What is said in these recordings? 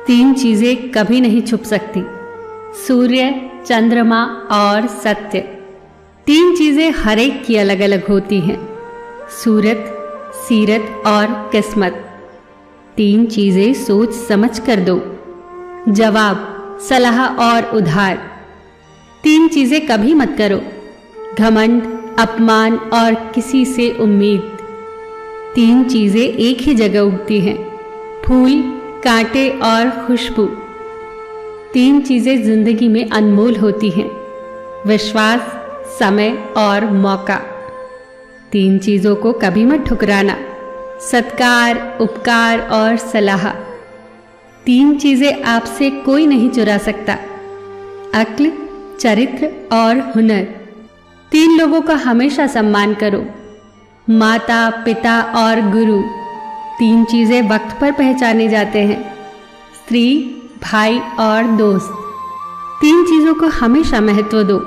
तीन चीजें कभी नहीं छुप सकती, सूर्य, चंद्रमा और सत्य। तीन चीजें हर एक की अलग अलग होती हैं, सूरत, सीरत और किस्मत। तीन चीजें सोच समझ कर दो, जवाब, सलाह और उधार। तीन चीजें कभी मत करो, घमंड, अपमान और किसी से उम्मीद। तीन चीजें एक ही जगह उगती हैं, फूल, कांटे और खुशबू। तीन चीजें जिंदगी में अनमोल होती हैं, विश्वास, समय और मौका। तीन चीजों को कभी मत ठुकराना, सत्कार, उपकार और सलाह। तीन चीजें आपसे कोई नहीं चुरा सकता, अक्ल, चरित्र और हुनर। तीन लोगों का हमेशा सम्मान करो, माता, पिता और गुरु। तीन चीजें वक्त पर पहचाने जाते हैं, स्त्री, भाई और दोस्त। तीन चीजों को हमेशा महत्व दो,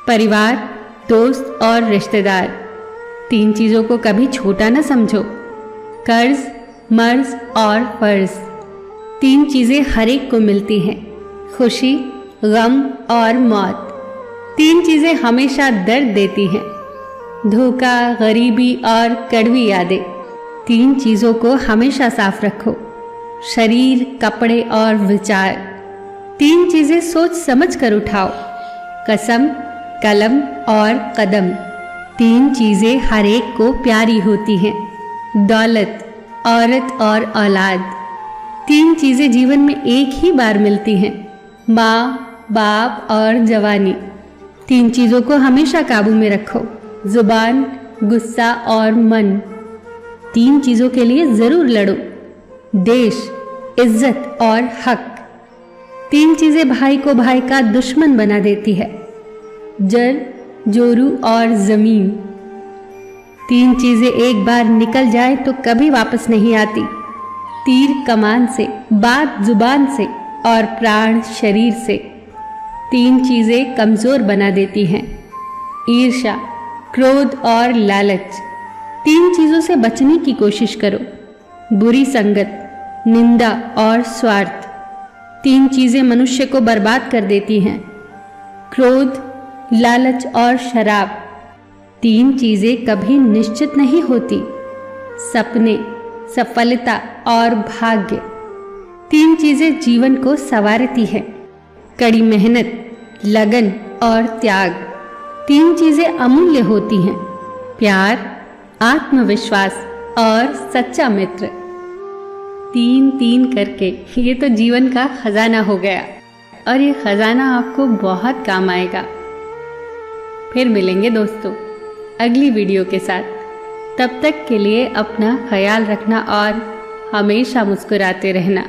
परिवार, दोस्त और रिश्तेदार। तीन चीजों को कभी छोटा न समझो, कर्ज, मर्ज और फर्ज। तीन चीजें हर एक को मिलती हैं, खुशी, गम और मौत। तीन चीजें हमेशा दर्द देती हैं, धोखा, गरीबी और कड़वी यादें। तीन चीजों को हमेशा साफ रखो, शरीर, कपड़े और विचार। तीन चीजें सोच समझ कर उठाओ, कसम, कलम और कदम। तीन चीजें हर एक को प्यारी होती हैं, दौलत, औरत और औलाद। तीन चीजें जीवन में एक ही बार मिलती हैं, माँ, बाप और जवानी। तीन चीजों को हमेशा काबू में रखो, जुबान, गुस्सा और मन। तीन चीजों के लिए जरूर लड़ो, देश, इज्जत और हक। तीन चीजें भाई को भाई का दुश्मन बना देती है, जड़, जोरू और जमीन। तीन चीजें एक बार निकल जाए तो कभी वापस नहीं आती, तीर कमान से, बात जुबान से और प्राण शरीर से। तीन चीजें कमजोर बना देती हैं, ईर्ष्या, क्रोध और लालच। तीन चीजों से बचने की कोशिश करो, बुरी संगत, निंदा और स्वार्थ। तीन चीजें मनुष्य को बर्बाद कर देती हैं, क्रोध, लालच और शराब। तीन चीजें कभी निश्चित नहीं होती, सपने, सफलता और भाग्य। तीन चीजें जीवन को संवारती हैं, कड़ी मेहनत, लगन और त्याग। तीन चीजें अमूल्य होती हैं, प्यार, आत्मविश्वास और सच्चा मित्र। तीन तीन करके ये तो जीवन का खजाना हो गया, और ये खजाना आपको बहुत काम आएगा। फिर मिलेंगे दोस्तों अगली वीडियो के साथ। तब तक के लिए अपना ख्याल रखना और हमेशा मुस्कुराते रहना।